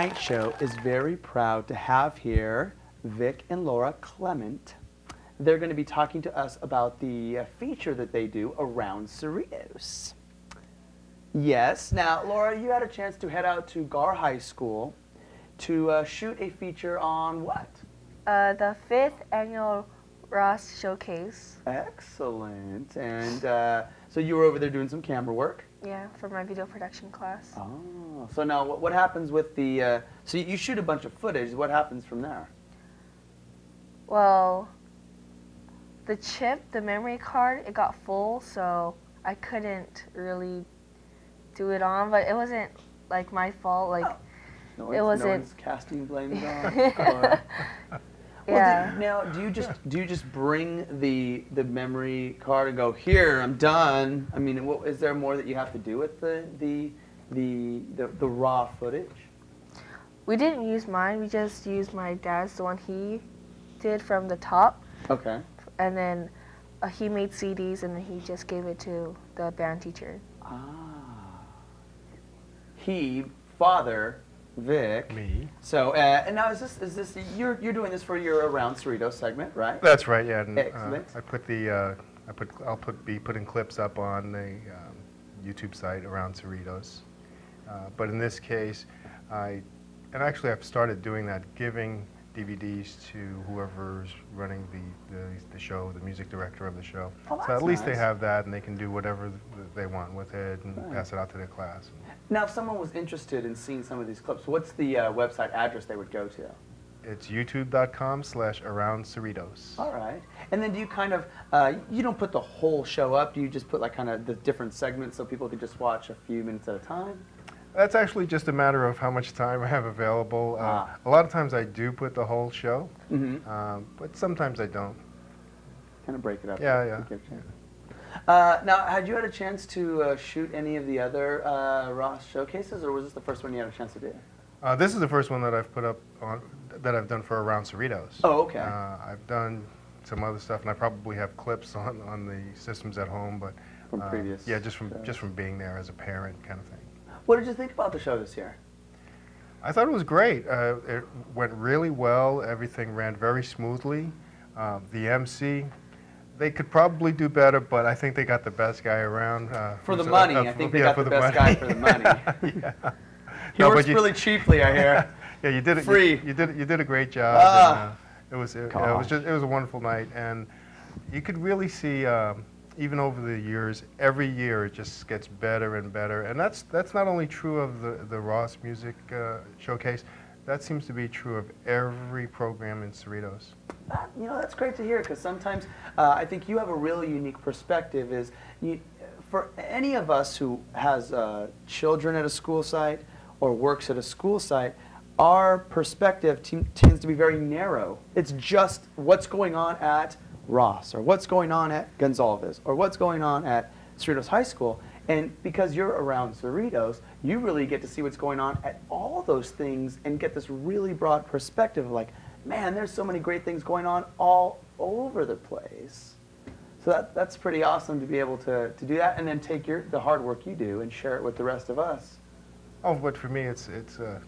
Tonight Show is very proud to have here Vic and Laura Clement. They're going to be talking to us about the feature that they do around Cerritos. Yes, now Laura, you had a chance to head out to Gar High School to shoot a feature on what? The 5th annual Ross Showcase. Excellent. And so you were over there doing some camera work? Yeah, for my video production class. Oh, so now what happens with the, so you shoot a bunch of footage, what happens from there? Well, the chip, the memory card, it got full, so I couldn't really do it on, but it wasn't like my fault, like no it wasn't. No one's casting blames on. Yeah. Well, now, do you just bring the memory card and go, here, I'm done? I mean, is there more that you have to do with the raw footage? We didn't use mine. We just used my dad's, the one he did from the top. Okay. And then he made CDs, and then he just gave it to the band teacher. Ah. Father. Vic. Me. So, and now is this you're doing this for your Around Cerritos segment, right? That's right. Yeah. And, excellent. I'll be putting clips up on the YouTube site Around Cerritos. But in this case, actually I've started doing that, giving DVDs to whoever's running the show, the music director of the show. Oh, so at least nice. they have that, and they can do whatever they want with it and pass it out to their class. Now, if someone was interested in seeing some of these clips, what's the website address they would go to? It's youtube.com/AroundCerritos. All right. And then do you kind of, you don't put the whole show up, do you just put like kind of the different segments so people can just watch a few minutes at a time? That's actually just a matter of how much time I have available. A lot of times I do put the whole show, but sometimes I don't. Kind of break it up. Yeah. Now, had you had a chance to shoot any of the other Ross showcases, or was this the first one you had a chance to do? This is the first one that I've put up on, that I've done for Around Cerritos. Oh, okay. I've done some other stuff, and I probably have clips on the systems at home, but from previous. Yeah, just from being there as a parent, kind of thing. What did you think about the show this year? I thought it was great. It went really well. Everything ran very smoothly. The MC, they could probably do better, but I think they got the best guy around. For the money. I think they got the best guy for the money. Yeah. He works really cheaply, I hear. Yeah, you did it. Free. You did a great job. And, it was a wonderful night, and you could really see. Even over the years, every year it just gets better and better, and that's not only true of the Ross Music Showcase. That seems to be true of every program in Cerritos. You know, that's great to hear, because sometimes I think you have a really unique perspective. For any of us who has children at a school site or works at a school site, our perspective tends to be very narrow. It's just what's going on at Ross, or what's going on at Gonzalez, or what's going on at Cerritos High School. And because you're around Cerritos, you really get to see what's going on at all those things and get this really broad perspective of like, man, there's so many great things going on all over the place. So that's pretty awesome to be able to do that, and then take the hard work you do and share it with the rest of us. Oh, but for me, it's a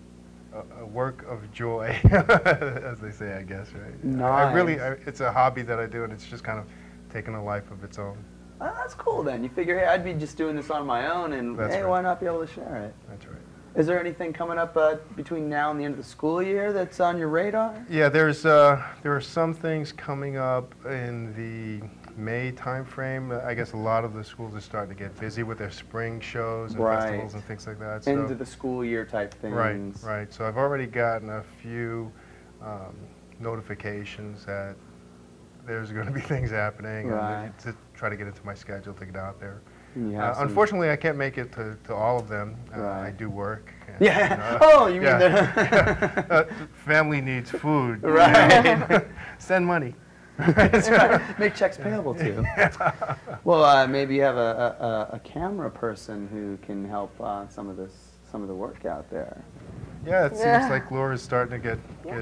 work of joy, as they say, I guess, right? Nice. It's a hobby that I do, and it's just kind of taken a life of its own. Oh, that's cool then. You figure, hey, I'd be just doing this on my own, and That's hey, right. Why not be able to share it? That's right. Is there anything coming up between now and the end of the school year that's on your radar? Yeah, there are some things coming up in the May timeframe. I guess a lot of the schools are starting to get busy with their spring shows and festivals and things like that. End of the school year type things. Right. So I've already gotten a few notifications that there's going to be things happening, and to try to get into my schedule to get out there. Unfortunately, I can't make it to all of them. I do work. And, You mean the family needs food. Right. Send money. That's right. Make checks payable too. Well, maybe you have a camera person who can help some of the work out there. Yeah, it seems like Laura's starting to get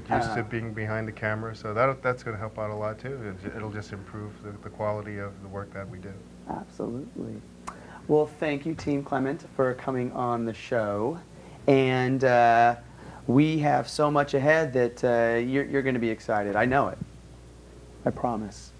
used to being behind the camera, so that's going to help out a lot too. It'll just improve the quality of the work that we do. Absolutely. Well, thank you, Team Clement, for coming on the show. And we have so much ahead that you're going to be excited. I know it. I promise.